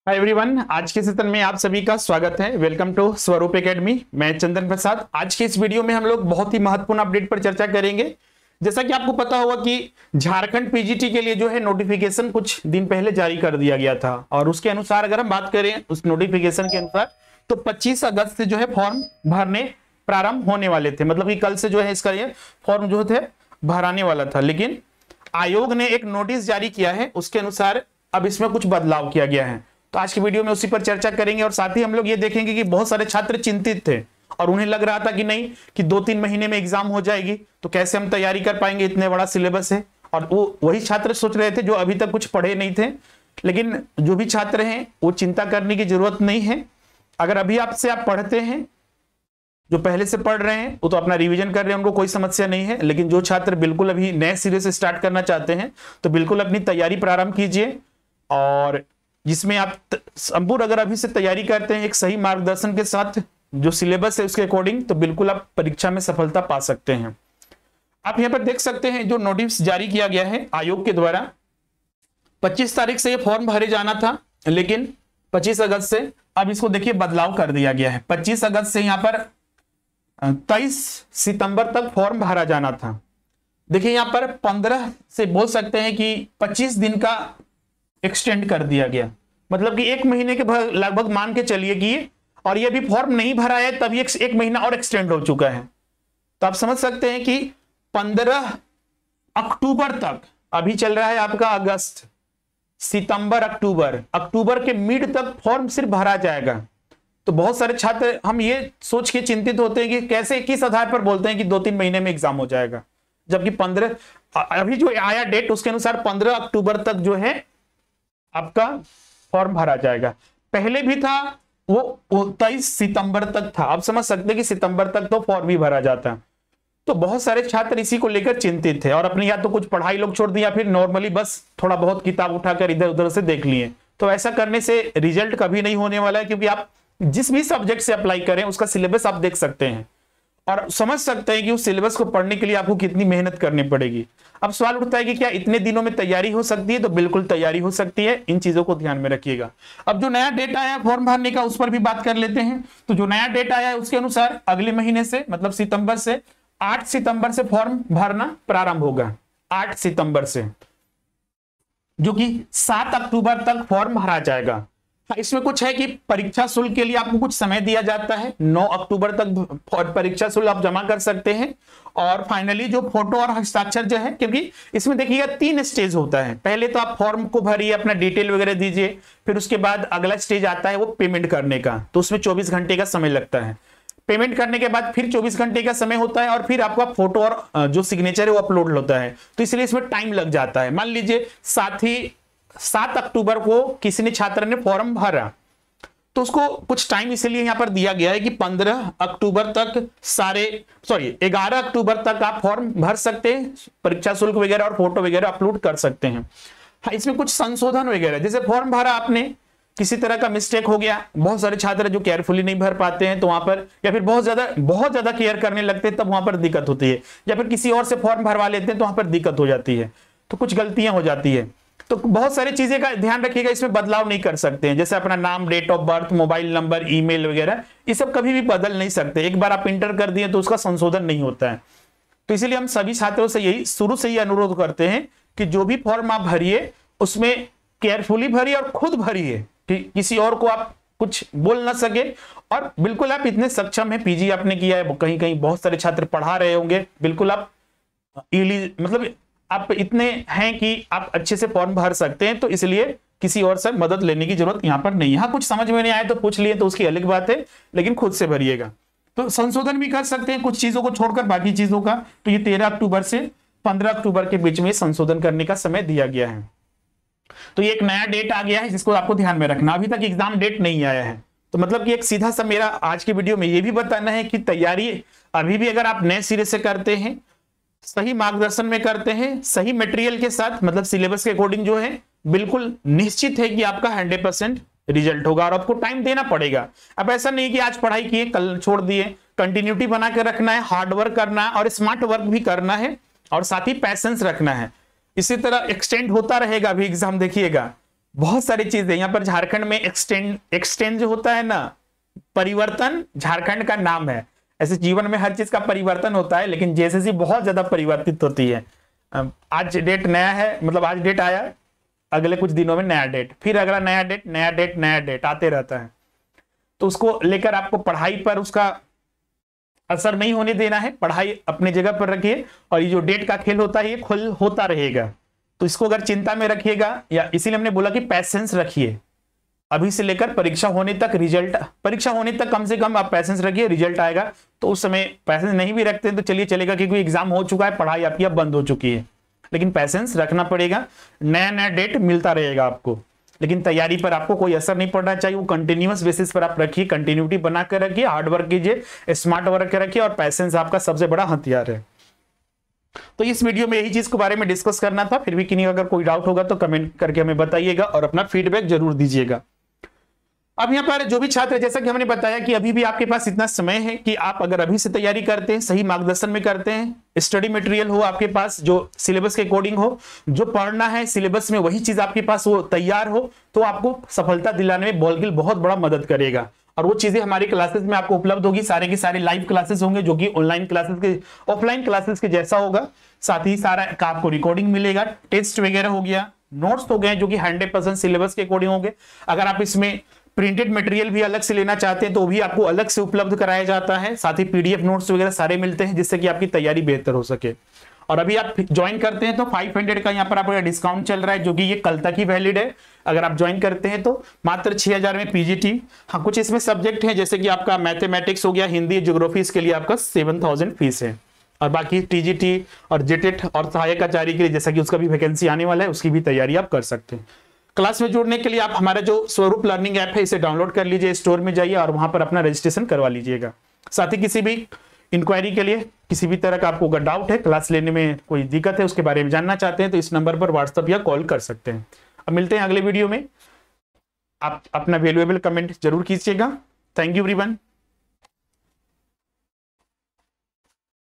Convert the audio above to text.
Hi everyone, आज के session में आप सभी का स्वागत है। वेलकम टू स्वरूप एकेडमी। मैं चंदन प्रसाद। आज के इस वीडियो में हम लोग बहुत ही महत्वपूर्ण अपडेट पर चर्चा करेंगे। जैसा कि आपको पता होगा कि झारखंड पीजीटी के लिए जो है नोटिफिकेशन कुछ दिन पहले जारी कर दिया गया था और उसके अनुसार अगर हम बात करें उस नोटिफिकेशन के अनुसार तो 25 अगस्त से जो है फॉर्म भरने प्रारंभ होने वाले थे। मतलब कि कल से जो है इसका ये फॉर्म जो थे भराने वाला था, लेकिन आयोग ने एक नोटिस जारी किया है, उसके अनुसार अब इसमें कुछ बदलाव किया गया है। तो आज की वीडियो में उसी पर चर्चा करेंगे और साथ ही हम लोग ये देखेंगे कि बहुत सारे छात्र चिंतित थे और उन्हें लग रहा था कि नहीं कि 2-3 महीने में एग्जाम हो जाएगी तो कैसे हम तैयारी कर पाएंगे, इतने बड़ा सिलेबस है। और वो वही छात्र सोच रहे थे जो अभी तक कुछ पढ़े नहीं थे। लेकिन जो भी छात्र हैं वो चिंता करने की जरूरत नहीं है। अगर अभी आपसे आप पढ़ते हैं, जो पहले से पढ़ रहे हैं वो तो अपना रिवीजन कर रहे हैं, उनको कोई समस्या नहीं है। लेकिन जो छात्र बिल्कुल अभी नए सिरे से स्टार्ट करना चाहते हैं तो बिल्कुल अपनी तैयारी प्रारंभ कीजिए और जिसमें आप संपूर्ण अगर अभी से तैयारी करते हैं एक सही मार्गदर्शन के साथ जो सिलेबस है उसके अकॉर्डिंग, तो बिल्कुल आप परीक्षा में सफलता पा सकते हैं। आप यहाँ पर देख सकते हैं जो नोटिस जारी किया गया है आयोग के द्वारा, 25 तारीख से ये फॉर्म भरे जाना था, लेकिन 25 अगस्त से अब इसको देखिए बदलाव कर दिया गया है। 25 अगस्त से यहाँ पर 23 सितंबर तक फॉर्म भरा जाना था। देखिए यहाँ पर 15 से बोल सकते हैं कि 25 दिन का एक्सटेंड कर दिया गया। मतलब कि 1 महीने के लगभग मान के चलिए कि और ये भी फॉर्म नहीं भरा है तभी एक महीना और एक्सटेंड हो चुका है। तो आप समझ सकते हैं कि 15 अक्टूबर तक, अभी चल रहा है आपका अगस्त, सितंबर, अक्टूबर के मिड तक फॉर्म सिर्फ भरा जाएगा। तो बहुत सारे छात्र हम ये सोच के चिंतित होते हैं कि कैसे, किस आधार पर बोलते हैं कि 2-3 महीने में एग्जाम हो जाएगा, जबकि 15 अभी जो आया डेट उसके अनुसार 15 अक्टूबर तक जो है आपका फॉर्म भरा जाएगा। पहले भी था वो 23 सितंबर तक था। आप समझ सकते हैं कि सितंबर तक तो फॉर्म भी भरा जाता। तो बहुत सारे छात्र इसी को लेकर चिंतित थे और अपनी या तो कुछ पढ़ाई लोग छोड़ दी या फिर नॉर्मली बस थोड़ा बहुत किताब उठाकर इधर उधर से देख लिए। तो ऐसा करने से रिजल्ट कभी नहीं होने वाला है, क्योंकि आप जिस भी सब्जेक्ट से अप्लाई करें उसका सिलेबस आप देख सकते हैं और समझ सकते हैं कि उस सिलेबस को पढ़ने के लिए आपको कितनी मेहनत करनी पड़ेगी। अब सवाल उठता है कि क्या इतने दिनों में तैयारी हो सकती है? तो बिल्कुल तैयारी हो सकती है, इन चीजों को ध्यान में रखिएगा। अब जो नया डेट आया है फॉर्म भरने का उस पर भी बात कर लेते हैं। तो जो नया डेट आया है उसके अनुसार अगले महीने से, मतलब सितंबर से 8 सितंबर से फॉर्म भरना प्रारंभ होगा। 8 सितंबर से, जो कि 7 अक्टूबर तक फॉर्म भरा जाएगा। इसमें कुछ है कि परीक्षा शुल्क के लिए आपको कुछ समय दिया जाता है। 9 अक्टूबर तक परीक्षा शुल्क आप जमा कर सकते हैं और फाइनली जो फोटो और हस्ताक्षर जो है, क्योंकि इसमें देखिएगा 3 स्टेज होता है। पहले तो आप फॉर्म को भरिए, अपना डिटेल वगैरह दीजिए, फिर उसके बाद अगला स्टेज आता है वो पेमेंट करने का। तो उसमें 24 घंटे का समय लगता है। पेमेंट करने के बाद फिर 24 घंटे का समय होता है और फिर आपका फोटो और जो सिग्नेचर है वो अपलोड होता है। तो इसलिए इसमें टाइम लग जाता है। मान लीजिए 7 अक्टूबर को किसी ने छात्र ने फॉर्म भरा तो उसको कुछ टाइम इसलिए यहां पर दिया गया है कि 15 अक्टूबर तक 11 अक्टूबर तक आप फॉर्म भर सकते हैं, परीक्षा शुल्क वगैरह और फोटो वगैरह अपलोड कर सकते हैं। हाँ, इसमें कुछ संशोधन वगैरह, जैसे फॉर्म भरा आपने, किसी तरह का मिस्टेक हो गया, बहुत सारे छात्र जो केयरफुली नहीं भर पाते हैं तो वहां पर, या फिर बहुत ज्यादा केयर करने लगते हैं तब वहां पर दिक्कत होती है, या फिर किसी और से फॉर्म भरवा लेते हैं तो वहां पर दिक्कत हो जाती है। तो कुछ गलतियां हो जाती है। तो बहुत सारी चीजें का ध्यान रखिएगा, इसमें बदलाव नहीं कर सकते हैं। जैसे अपना नाम, date of birth, mobile number, email वगैरह, ये सब कभी भी बदल नहीं सकते। एक बार आप इंटर कर दिए तो उसका संशोधन नहीं होता है। तो इसीलिए हम सभी छात्रों से यही शुरू से ही अनुरोध करते हैं कि जो भी फॉर्म आप भरिए उसमें केयरफुली भरिए और खुद भरिए कि किसी और को आप कुछ बोल ना सके। और बिल्कुल आप इतने सक्षम है, पीजी आपने किया है, कहीं कहीं बहुत सारे छात्र पढ़ा रहे होंगे, बिल्कुल आप मतलब आप इतने हैं कि आप अच्छे से फॉर्म भर सकते हैं। तो इसलिए किसी और से मदद लेने की जरूरत यहां पर नहीं है। हाँ, कुछ समझ में नहीं आए तो पूछ लिए तो उसकी अलग बात है, लेकिन खुद से भरिएगा। तो संशोधन भी कर सकते हैं कुछ चीजों को छोड़कर, बाकी चीजों का। तो ये 13 अक्टूबर से 15 अक्टूबर के बीच में संशोधन करने का समय दिया गया है। तो ये एक नया डेट आ गया है जिसको आपको ध्यान में रखना। अभी तक एग्जाम डेट नहीं आया है। तो मतलब कि एक सीधा सा मेरा आज की वीडियो में ये भी बताना है कि तैयारी अभी भी अगर आप नए सिरे से करते हैं, सही मार्गदर्शन में करते हैं, सही मटेरियल के साथ, मतलब सिलेबस के अकॉर्डिंग जो है, बिल्कुल निश्चित है कि आपका 100% रिजल्ट होगा और आपको टाइम देना पड़ेगा। अब ऐसा नहीं कि आज पढ़ाई किए कल छोड़ दिए, कंटिन्यूटी बना के रखना है, हार्ड वर्क करना है और स्मार्ट वर्क भी करना है और साथ ही पैशंस रखना है। इसी तरह एक्सटेंड होता रहेगा। अभी एग्जाम देखिएगा बहुत सारी चीजें यहाँ पर झारखंड में एक्सटेंड जो होता है ना, परिवर्तन झारखंड का नाम है। ऐसे जीवन में हर चीज का परिवर्तन होता है, लेकिन जेएसएससी बहुत ज्यादा परिवर्तित होती है। आज डेट नया है, मतलब आज डेट आया, अगले कुछ दिनों में नया डेट, फिर अगला नया डेट, नया डेट, नया डेट आते रहता है। तो उसको लेकर आपको पढ़ाई पर उसका असर नहीं होने देना है, पढ़ाई अपनी जगह पर रखिए, और ये जो डेट का खेल होता है ये खुल होता रहेगा। तो इसको अगर चिंता में रखिएगा, या इसीलिए हमने बोला कि पैसेंस रखिए, अभी से लेकर परीक्षा होने तक, रिजल्ट परीक्षा होने तक कम से कम आप पैसेंस रखिए, रिजल्ट आएगा तो उस समय पैसेंस नहीं भी रखते हैं तो चलिए चलेगा, क्योंकि एग्जाम हो चुका है, पढ़ाई आपकी अब बंद हो चुकी है, लेकिन पैसेंस रखना पड़ेगा। नया नया डेट मिलता रहेगा आपको, लेकिन तैयारी पर आपको कोई असर नहीं पड़ना चाहिए, वो कंटिन्यूअस बेसिस पर आप रखिए, कंटिन्यूटी बना कर रखिए, हार्ड वर्क कीजिए, स्मार्ट वर्क रखिए, और पैसेंस आपका सबसे बड़ा हथियार है। तो इस वीडियो में यही चीज के बारे में डिस्कस करना था। फिर भी किन्हीं अगर कोई डाउट होगा तो कमेंट करके हमें बताइएगा और अपना फीडबैक जरूर दीजिएगा। अब यहाँ पर जो भी छात्र, जैसा कि हमने बताया कि अभी भी आपके पास इतना समय है कि आप अगर अभी से तैयारी करते हैं, सही मार्गदर्शन में करते हैं, स्टडी मटेरियल हो आपके पास जो सिलेबस के अकॉर्डिंग हो, जो पढ़ना है सिलेबस में वही चीज आपके पास वो तैयार हो, तो आपको सफलता दिलाने में बॉलगिल बहुत बड़ा मदद करेगा। और वो चीजें हमारी क्लासेस में आपको उपलब्ध होगी, सारे के सारे लाइव क्लासेस होंगे जो कि ऑनलाइन क्लासेस के, ऑफलाइन क्लासेस के जैसा होगा। साथ ही सारा का आपको रिकॉर्डिंग मिलेगा, टेस्ट वगैरह हो गया, नोट्स हो गए जो कि 100% सिलेबस के अकॉर्डिंग होंगे। अगर आप इसमें प्रिंटेड मटेरियल भी अलग से लेना चाहते हैं तो भी आपको अलग से उपलब्ध कराया जाता है। साथ ही पीडीएफ नोट्स वगैरह सारे मिलते हैं, जिससे कि आपकी तैयारी बेहतर हो सके। और अभी आप ज्वाइन करते हैं तो 500 का यहाँ पर आपका डिस्काउंट चल रहा है, जो कि ये कल तक ही वैलिड है। अगर आप ज्वाइन करते हैं तो मात्र 6000 में पीजीटी। हाँ, कुछ इसमें सब्जेक्ट है जैसे कि आपका मैथमेटिक्स हो गया, हिंदी, ज्योग्राफी, इसके लिए आपका 7000 फीस है। और बाकी टीजीटी और जेटेट और सहायक आचार्य के लिए, जैसा कि उसका भी वैकेंसी आने वाला है, उसकी भी तैयारी आप कर सकते हैं। क्लास में जुड़ने के लिए आप हमारा जो स्वरूप लर्निंग ऐप है इसे डाउनलोड कर लीजिए, स्टोर में जाइए और वहां पर अपना रजिस्ट्रेशन करवा लीजिएगा। साथ ही किसी भी इंक्वायरी के लिए, किसी भी तरह का आपको अगर डाउट है, क्लास लेने में कोई दिक्कत है, उसके बारे में जानना चाहते हैं तो इस नंबर पर व्हाट्सएप या कॉल कर सकते हैं। अब मिलते हैं अगले वीडियो में। आप अपना वैल्यूएबल कमेंट जरूर कीजिएगा। Thank you everyone.